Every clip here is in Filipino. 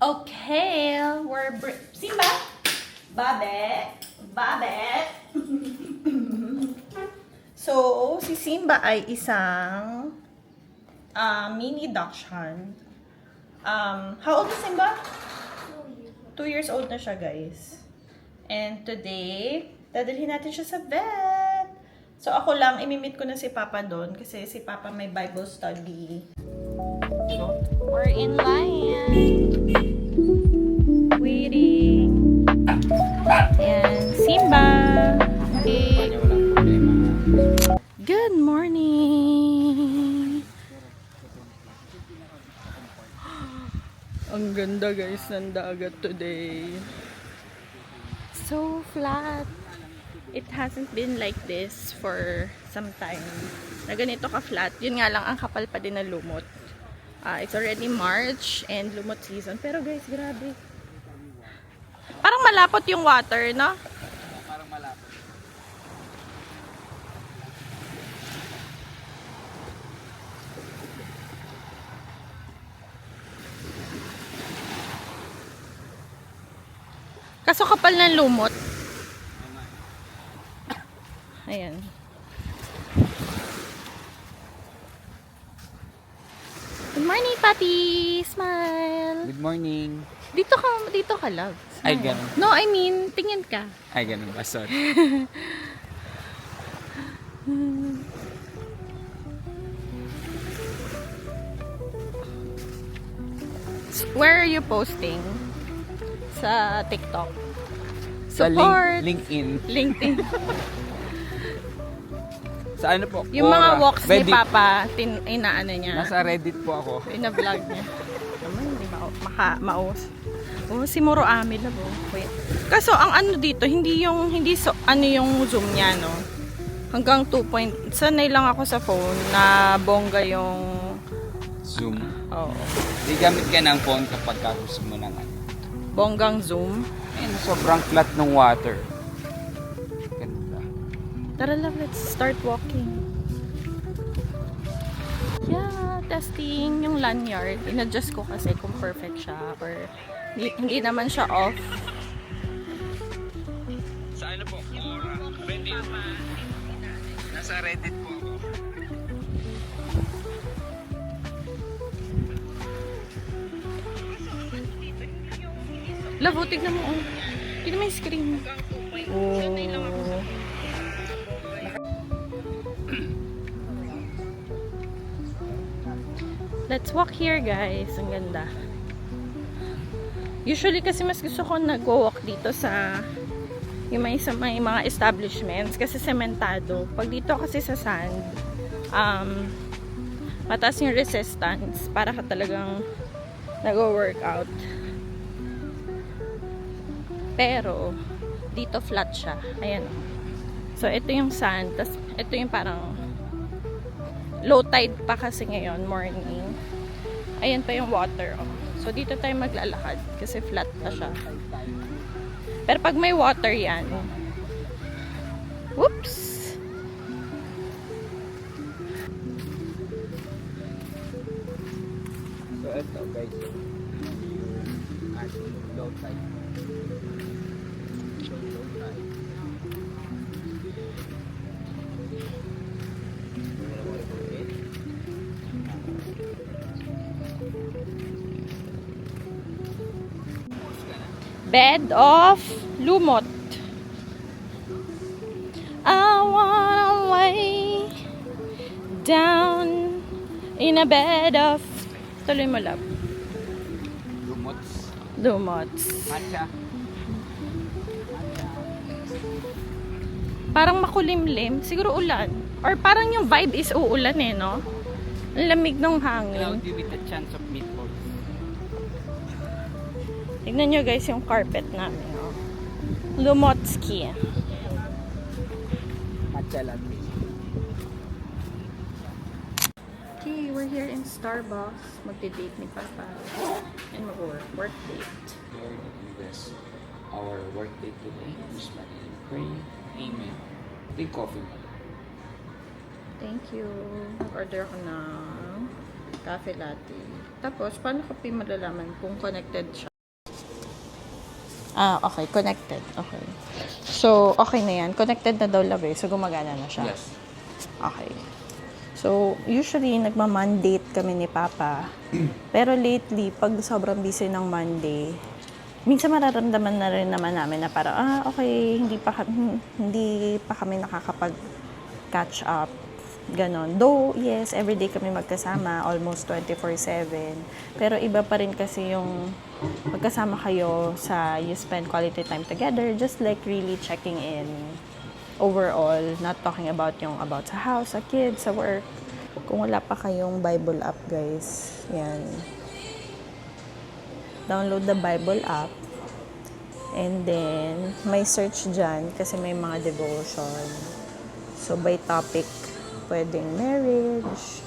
Okay, Simba! Babe! Babe! So, si Simba ay isang mini Dachshund. How old is Simba? 2 years old na siya, guys. And today, dadalhin natin siya sa vet. So, ako lang, imimit ko na si Papa doon kasi si Papa may Bible study. So, we're in line. Waiting. And Simba. Okay. Good morning. Ang ganda, guys, ng dagat today. So flat. It hasn't been like this for some time. Na ganito ka-flat. Yun nga lang, ang kapal pa din ng lumot. It's already March and lumot season. Pero guys, grabe. Parang malapot yung water, no? Parang malapot. Kaso kapal ng lumot. Ayan. Good morning, Papi! Smile! Good morning. Dito ka, love. Ay, Smile. ganun. No, I mean, tingin ka. Ay, ganun ba? Sorry. Where are you posting? Sa TikTok. Sa Support! LinkedIn. LinkedIn. Sa ano po? Yung mga Quora. walks ni Reddit. Papa, inaano niya. Nasa Reddit po ako. Ina-vlog niya. Naman, hindi maus. Oh, si Moro Ami labo. Wait. Kaso ang ano dito, hindi yung zoom niya, no. Hanggang 2 point. Sanay lang ako sa phone na bongga yung Zoom. oh, Di gamit ka ng phone kapag gusto mo ng ano. bonggang zoom. Ayun, sobrang flat ng water. Ganda. Tara lang, let's start walking. Yeah, testing yung lanyard. In-adjust ko kasi kung perfect siya or hindi naman siya off. Sa ano po? Quora. Reddit. Nasa Reddit po ako. Labo, tignan mo. Oh. Tignan mo yung screen. Oh. Let's walk here, guys. Ang ganda. Usually kasi mas gusto ko nag-walk dito sa sa may mga establishments kasi sementado. Pag dito kasi sa sand, mataas yung resistance para ka talagang nag-workout. Pero dito flat siya. Ayan. So ito yung sand, tas ito yung parang low tide pa kasi ngayon, morning. Ayan pa yung water. Oh. So, dito tayo maglalakad kasi flat pa siya. Pero pag may water yan, whoops! So, ito guys. Ating low tide. Low tide. Bed of lumot. I wanna lay down in a bed of tuloy mo, love. Lumots. Lumots. Matcha. Parang makulimlim. Siguro ulan. Or parang yung vibe is uulan eh, no? Ang lamig ng hangin. Cloudy with a chance of meatballs. Tignan nyo guys yung carpet namin. Oh. Lumotski. Matcha latte. Okay, we're here in Starbucks. Magde-date ni Papa. And mag-work date. Lord, we bless our work day today. This money and pray. Amen. Take coffee. Thank you. Order ko ng cafe latte. Tapos, paano ko malalaman kung connected siya? Okay. Connected. Okay. So, okay na yan. Connected na daw, love eh. So, gumagana na siya. Yes. Okay. So, usually, nagma-mandate kami ni Papa. Pero lately, pag sobrang busy ng Monday, minsan mararamdaman na rin naman namin na parang, okay, hindi pa kami nakakapag-catch up. Ganon. Though, yes, everyday kami magkasama, almost 24/7. Pero iba pa rin kasi yung magkasama kayo you spend quality time together, just like really checking in overall, not talking about sa house, sa kids, sa work. Kung wala pa kayong Bible app, guys, yan. Download the Bible app. And then, may search dyan kasi may mga devotion. So, by topic, pwedeng marriage,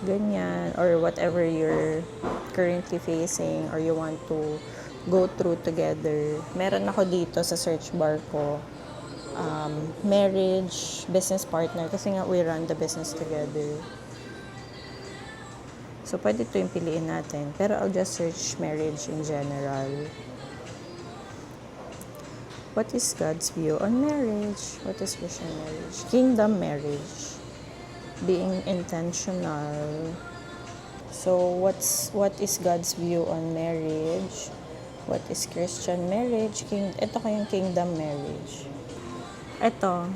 ganyan, or whatever you're currently facing or you want to go through together. Meron ako dito sa search bar ko, marriage, business partner, kasi nga we run the business together. So, pwede ito yung piliin natin. Pero I'll just search marriage in general. What is God's view on marriage? What is Christian marriage? Kingdom marriage. Being intentional. So, what is God's view on marriage? What is Christian marriage? Ito kayong kingdom marriage. Ito,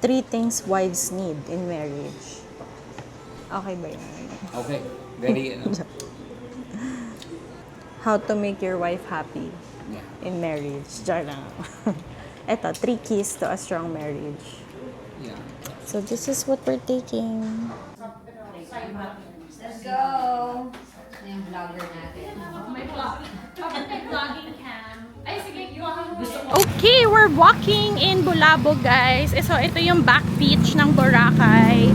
3 things wives need in marriage. Okay ba yan? Okay. Very, How to make your wife happy yeah. in marriage. Diyan lang. Ito, 3 keys to a strong marriage. Yeah. So, this is what we're taking. Let's go! Ito yung vlogger natin. Okay, we're walking in Bulabog, guys. So, ito yung back beach ng Boracay.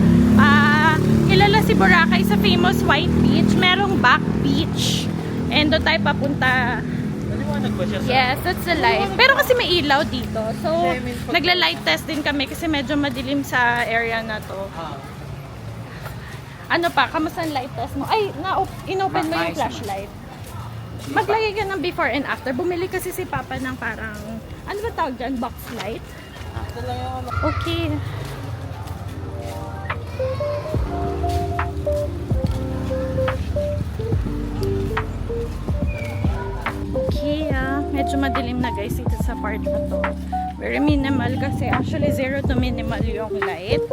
Kilala si Boracay sa famous White Beach. Merong back beach. And doon tayo papunta. Yes, that's the light. Pero kasi may ilaw dito. So, nagla-light test din kami kasi medyo madilim sa area na to. Ano pa? Kamusta ang light test mo? Ay, inopen mo yung flashlight. Maglagay ka ng before and after. Bumili kasi si Papa ng parang, ano ba tawag dyan? Box light? Okay. Okay, medyo madilim na guys dito sa part na to. Very minimal kasi actually 0 to minimal yung light.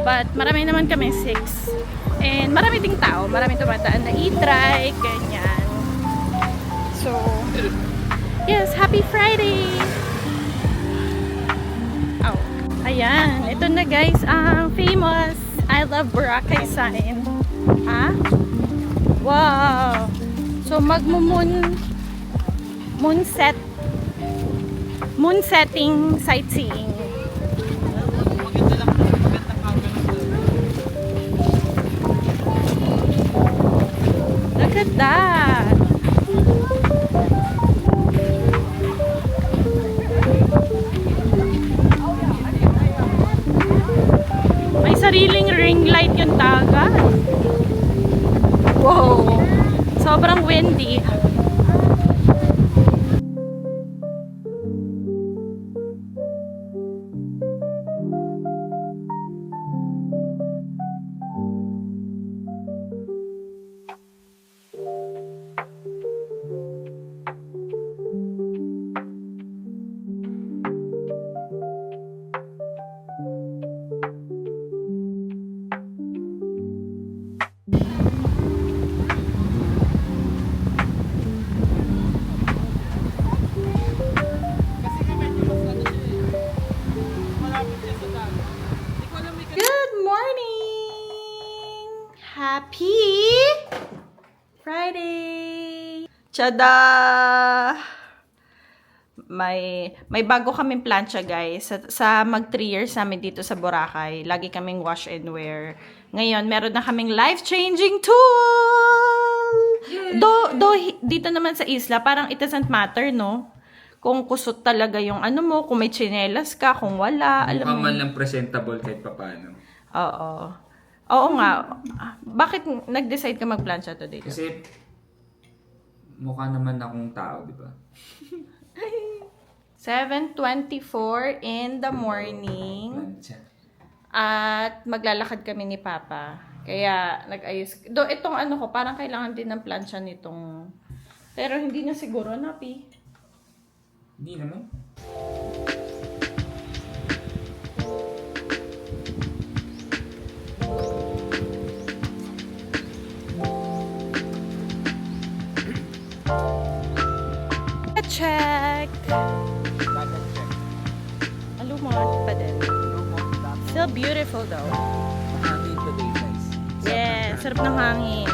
But marami naman kami 6. And marami ding tao, marami tumataan na e-trike, ganyan. So, yes, happy Friday! Oh, ayan, ito na guys, ang famous I love Boracay sign. Wow! So, moon setting sightseeing. Look at that! May sariling ring light yung dagat. Wow! Sobrang windy. Good morning! Happy Friday! Tada! May bago kaming plancha guys. Sa mag 3 years namin dito sa Boracay, lagi kaming wash and wear. Ngayon, meron na kaming life-changing tool! Do dito naman sa isla, parang it doesn't matter, no? Kung kusot talaga yung ano mo, kung may tsinelas ka, kung wala. Mukha man lang presentable kahit papaano. Oo. Oo nga. Bakit nag-decide ka mag-plancha today? Kasi Mukha naman akong tao, di ba? 7:24 in the morning. Plancha. At maglalakad kami ni Papa. Kaya nag-ayos. Itong ano ko, parang kailangan din ng plancha nitong... Pero hindi na siguro na, Pi. Hindi naman. Check! Lumot pa din. Still beautiful though. Mahangin today, guys. Yeah, sarap ng hangin.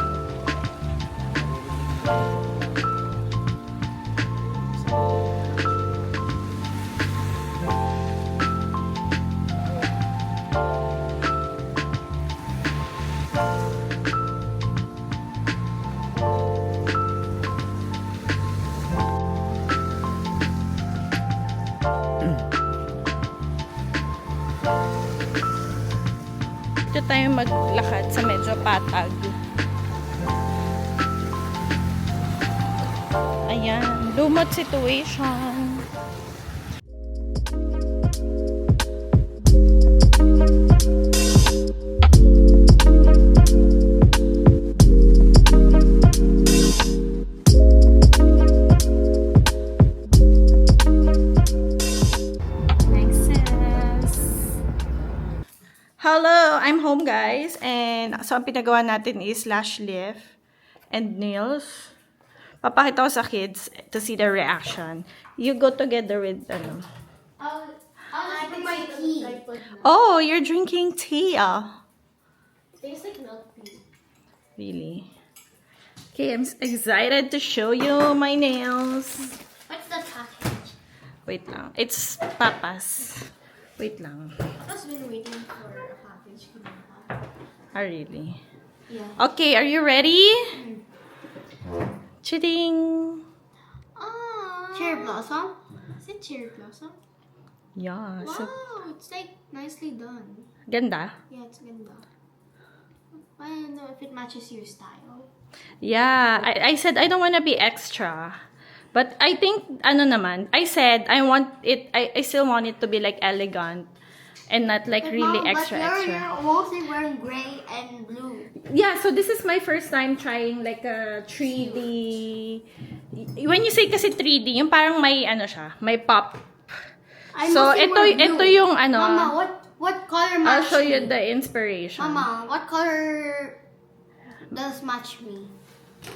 Dito tayo maglakad sa medyo patag. Ayan, lumot situation. Hello, I'm home guys, and so ang pinagawa natin is lash lift and nails. Papakita ko sa kids to see the reaction. You go together with ano. I'll just my tea. Oh, you're drinking tea. Tastes like milk tea. Really? Okay, I'm excited to show you my nails. What's the package? Wait lang. It's Papa's. Wait lang. I've been waiting for a package. Ah, really? Yeah. Okay, are you ready? Chitting. Cherry blossom? Is it cherry blossom? Yeah. So, Wow, it's like nicely done. ganda. Yeah, it's ganda. I don't know if it matches your style. Yeah, I said I don't want to be extra. But I think, ano naman, I said I want it, I still want it to be like elegant and not like really extra. You're mostly wearing gray and blue. Yeah, so this is my first time trying like a 3D. When you say kasi 3D, yung parang may ano siya, may pop. I So mostly wear ito blue. yung ano. Mama, what color I'll match show me? you the inspiration. Mama, what color does match me?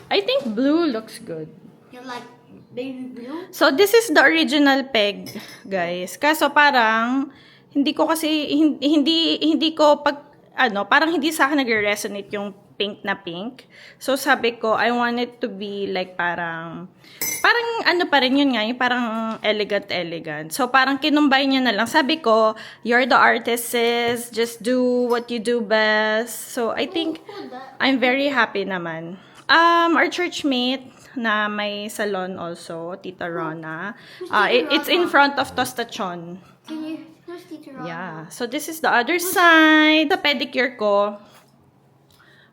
I think blue looks good. You like baby blue? So this is the original peg, guys. Kaso parang hindi ko kasi hindi ko pag ano, parang hindi sa akin nagre-resonate yung pink na pink. So sabi ko I want it to be like parang ano pa rin yun nga, yung parang elegant. So parang kinumbay niya na lang. Sabi ko, you're the artist, sis. Just do what you do best. So I think I'm very happy naman. Our church mate na may salon also, Tita Rona. It's in front of Tostachon. Can you who's Teacher Rona? Yeah. So this is the other side. Sa pedicure ko,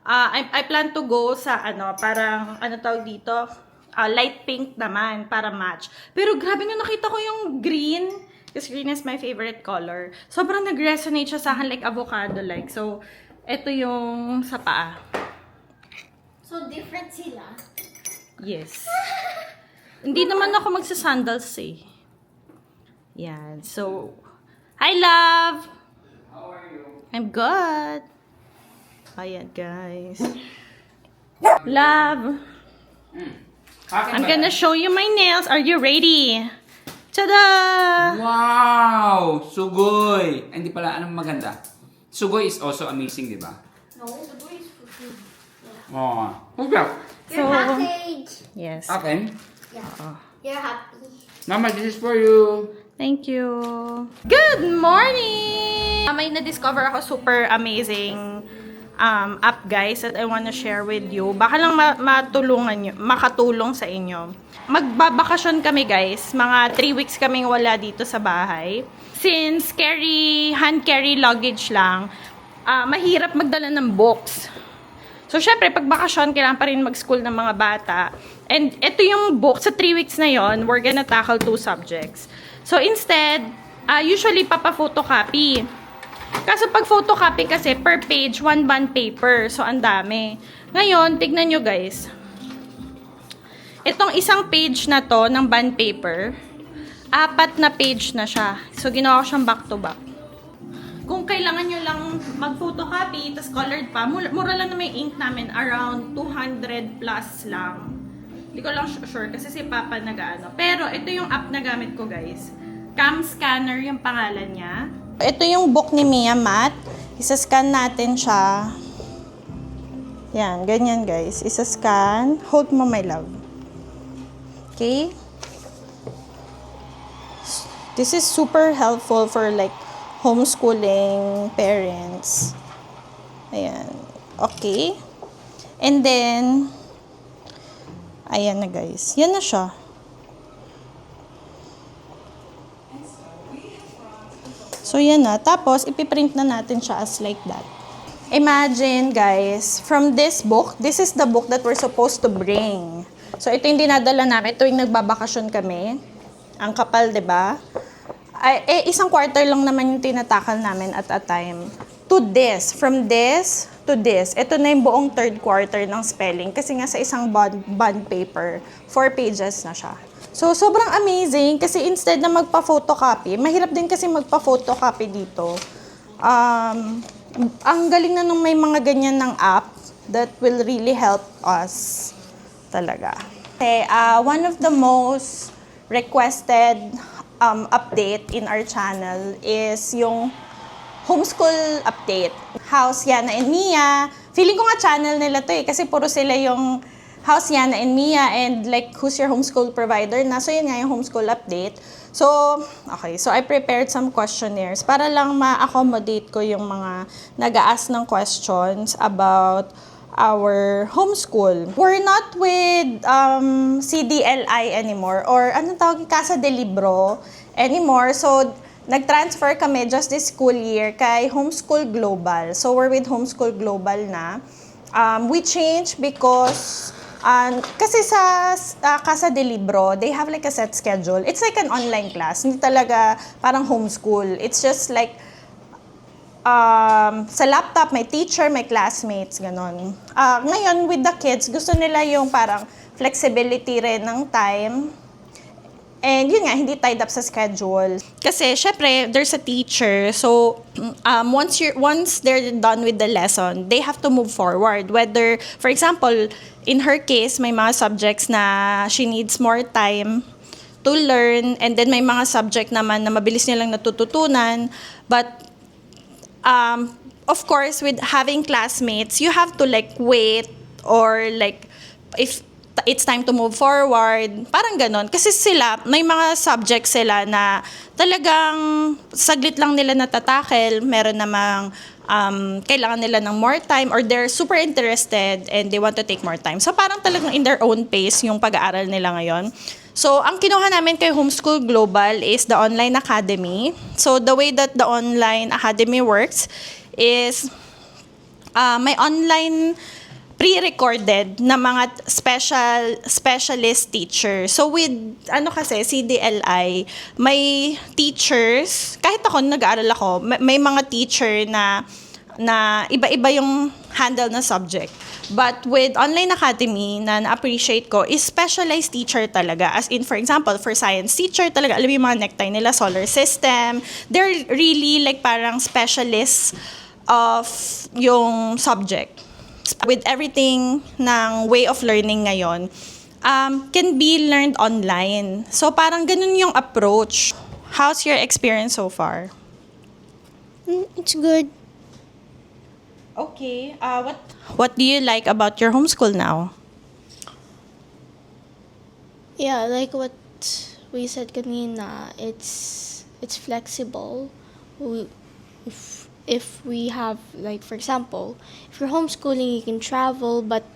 I plan to go sa ano, parang ano tawag dito, light pink naman para match. Pero grabe nung nakita ko yung green, because green is my favorite color. Sobrang nag-resonate siya sa akin like avocado like. So ito yung sa paa. So different sila. Yes. Hindi naman ako magsasandals eh. Yan. So, hi love! How are you? I'm good. Ayan guys. Love! I'm gonna show you my nails. Are you ready? Tada! Wow! Sugoy! Hindi pala, anong maganda? Sugoy is also amazing, di ba? No, the boy is for food. Oh. Okay. Your package. Yes. Okay. Yeah. You're happy. Mama, this is for you. Thank you. Good morning! May na-discover ako super amazing app guys that I wanna share with you. Baka lang makatulong sa inyo. Magbabakasyon kami guys. Mga 3 weeks kaming wala dito sa bahay. Since hand carry luggage lang, mahirap magdala ng books. So, syempre, pag bakasyon, kailangan pa rin mag-school ng mga bata. And ito yung book, sa 3 weeks na yon, we're gonna tackle 2 subjects. So, instead, usually, papa-photocopy. Kaso pag photocopy kasi, per page, 1 bond paper. So, ang dami. Ngayon, tignan nyo guys. Itong isang page na to, ng bond paper, 4 na page na siya. So, ginawa ko siyang back-to-back. Kung kailangan nyo lang mag-photocopy, tas colored pa, mura lang na may ink namin, around 200 plus lang. Hindi ko lang sure kasi si Papa nag-ano. Pero ito yung app na gamit ko guys. Cam Scanner yung pangalan niya. Ito yung book ni Mia Math. Isa-scan natin siya. Yan, ganyan guys. Isa-scan. Hold mo my love. Okay? This is super helpful for like homeschooling parents. Ayan. Okay. And then, ayan na guys. Yan na siya. So, yan na. Tapos, ipiprint na natin siya as like that. Imagine, guys, from this book, this is the book that we're supposed to bring. So, ito yung dinadala namin tuwing nagbabakasyon kami. Ang kapal, diba? Isang quarter lang naman yung tinatakal namin at a time. To this. From this to this. Ito na yung buong third quarter ng spelling. Kasi nga sa isang bond paper, 4 pages na siya. So, sobrang amazing kasi instead na magpa-photocopy, mahirap din kasi magpa-photocopy dito. Ang galing na nung may mga ganyan ng app that will really help us talaga. Okay, one of the most requested update in our channel is yung homeschool update. House Yana and Mia. Feeling ko nga channel nila to kasi puro sila yung House Yana and Mia and like who's your homeschool provider na. So yun nga yung homeschool update. So, okay. So I prepared some questionnaires para lang ma-accommodate ko yung mga nag-a-ask ng questions about our homeschool. We're not with CDLI anymore or anong tawag, Casa de Libro anymore. So, nag-transfer kami just this school year kay Homeschool Global. So, we're with Homeschool Global na. We changed because kasi sa Casa de Libro, they have like a set schedule. It's like an online class. Hindi talaga parang homeschool. It's just like sa laptop, may teacher, may classmates, ganon. Ngayon, with the kids, gusto nila yung parang flexibility rin ng time. And yun nga, hindi tied up sa schedule. Kasi, syempre, there's a teacher. So, once they're done with the lesson, they have to move forward. Whether, for example, in her case, may mga subjects na she needs more time to learn. And then, may mga subject naman na mabilis nilang natututunan. But, of course, with having classmates, you have to like wait or like, if it's time to move forward. Parang ganon. Kasi sila, may mga subjects sila na talagang saglit lang nila natatakel. Meron namang kailangan nila ng more time or they're super interested and they want to take more time. So parang talagang in their own pace yung pag-aaral nila ngayon. So ang kinuha namin kay Homeschool Global is the online academy. So the way that the online academy works is may online pre-recorded na mga specialist teachers. So with kasi CDLI, may teachers, kahit ako nag-aaral ako, may mga teacher na iba-iba yung handle na subject. But with online academy na na-appreciate ko is specialized teacher talaga. As in, for example, for science teacher talaga, alam mo yung mga necktie nila, solar system. They're really like parang specialists of yung subject. With everything ng way of learning ngayon, can be learned online. So parang ganun yung approach. How's your experience so far? It's good. Okay. What do you like about your homeschool now? Yeah, like what we said kanina, it's flexible. If we have, like, for example, if you're homeschooling, you can travel, but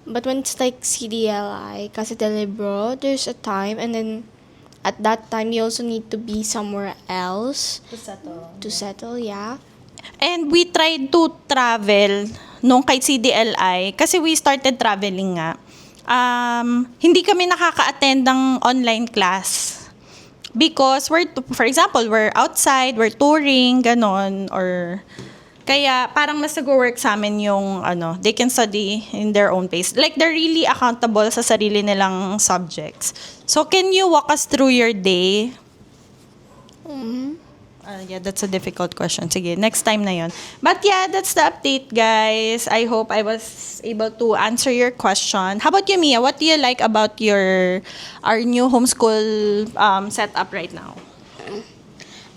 when it's like CDLI, Casa de Libro, there's a time, and then at that time, you also need to be somewhere else To settle. to settle, yeah. And we tried to travel nung kay CDLI, kasi we started traveling nga, hindi kami nakaka-attend ng online class. Because for example, we're outside, we're touring, ganon, or kaya parang mas nag-work sa amin yung they can study in their own pace. Like they're really accountable sa sarili nilang subjects. So can you walk us through your day? Yeah, that's a difficult question. Sige, next time na yon. But yeah, that's the update, guys. I hope I was able to answer your question. How about you, Mia? What do you like about our new homeschool setup right now?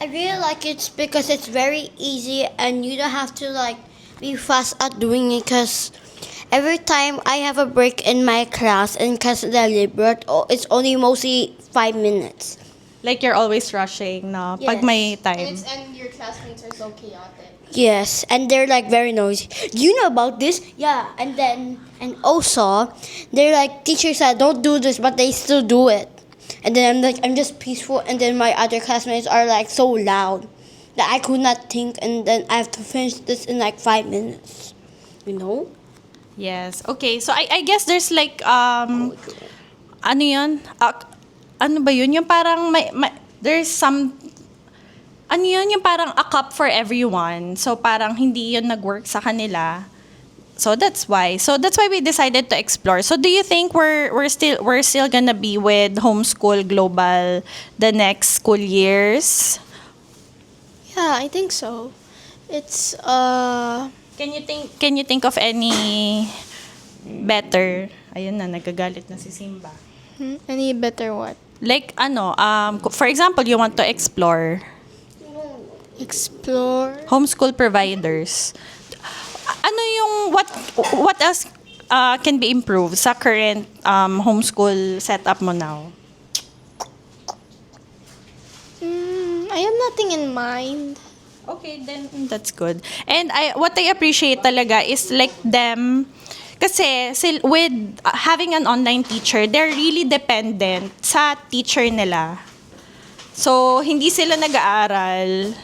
I really like it because it's very easy and you don't have to like be fast at doing it because every time I have a break in my class in Casa del Libro, it's only mostly 5 minutes. Like you're always rushing, no? Pag Yes. may time. And your classmates are so chaotic. Yes, and they're like very noisy. Do you know about this? Yeah, and also they're like teachers that don't do this but they still do it. And then I'm just peaceful and then my other classmates are like so loud that I could not think and then I have to finish this in like 5 minutes. You know? Yes. Okay, so I guess there's like ano yun? Ano ba yun? Yung parang there's some ano yun? Yung parang a cup for everyone. So parang hindi yun nag-work sa kanila. So that's why we decided to explore. So do you think we're still gonna be with homeschool global the next school years? Yeah, I think so. It's Can you think of any better? Ayun na, nagagalit na si Simba. any better what? Like for example, you want to explore Explore. homeschool providers. Ano yung what else can be improved sa current homeschool setup mo now? I have nothing in mind. Okay, then that's good. And what I appreciate talaga is like them kasi with having an online teacher, they're really dependent sa teacher nila. So, hindi sila nag-aaral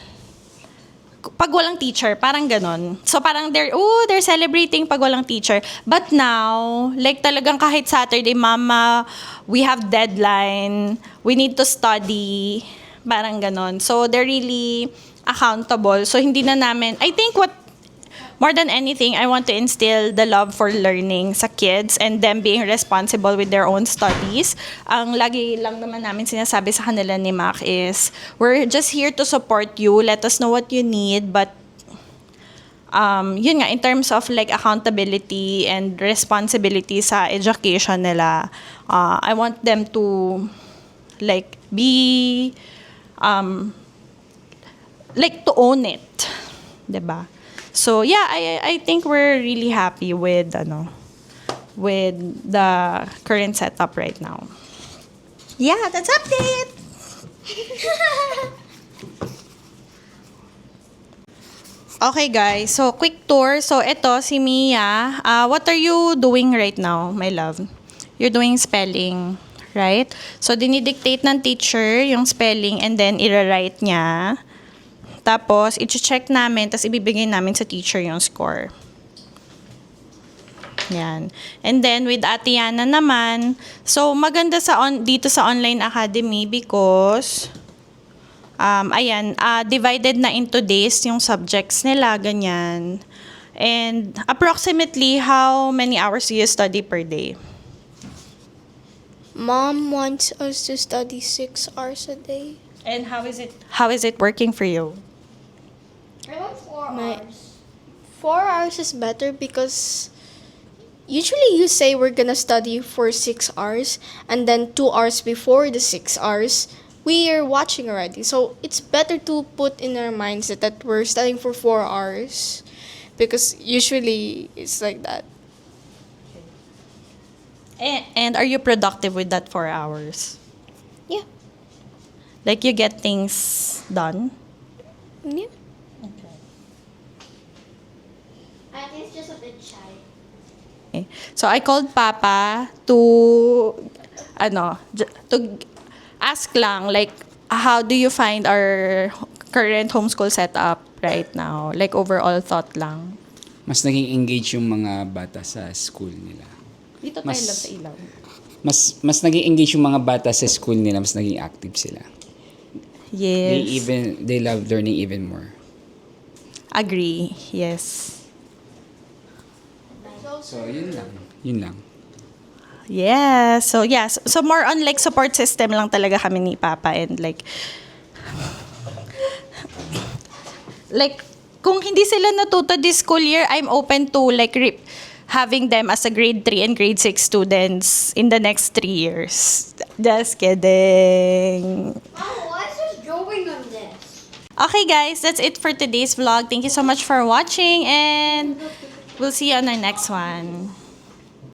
pag walang teacher, parang ganon. So, parang they're celebrating pag walang teacher. But now, like talagang kahit Saturday, Mama, we have deadline, we need to study, parang ganon. So, they're really accountable. So, hindi na namin, I think more than anything, I want to instill the love for learning sa kids and them being responsible with their own studies. Ang lagi lang naman namin sinasabi sa kanila ni Mac is, we're just here to support you. Let us know what you need. But, yun nga, in terms of like accountability and responsibility sa education nila, I want them to like be, like to own it. 'Di ba? So yeah, I think we're really happy with the current setup right now. Yeah, that's update. Okay guys, so quick tour. So ito si Mia. What are you doing right now, my love? You're doing spelling, right? So dinidictate ng teacher yung spelling and then ira-write niya. Tapos i-check namin, tapos ibibigay namin sa teacher yung score. Yan. And then with Ate Yana naman, so maganda dito sa online academy because divided na into days yung subjects nila, ganyan. And approximately how many hours do you study per day? Mom wants us to study 6 hours a day. And how is it working for you? I want 4 hours. 4 hours is better because usually you say we're gonna study for 6 hours and then 2 hours before the 6 hours we are watching already. So it's better to put in our minds that we're studying for 4 hours because usually it's like that. And are you productive with that 4 hours? Yeah. Like you get things done? Yeah. I think it's just a bit shy. Okay. So I called Papa to ask lang like how do you find our current homeschool setup right now? Like overall thought lang. mas naging engage yung mga bata sa school nila. Dito tayo Mas- lang sa ilaw. Mas naging engage yung mga bata sa school nila, mas naging active sila. Yes. They love learning even more. Agree. Yes. So, yun lang. Yun lang. Yeah. So, yeah. So, more on like support system lang talaga kami ni Papa and like kung hindi sila natuto this school year, I'm open to like having them as a grade 3 and grade 6 students in the next 3 years. Just kidding. Oh, why is this drawing on this? Okay guys, that's it for today's vlog. Thank you so much for watching and we'll see you on our next one.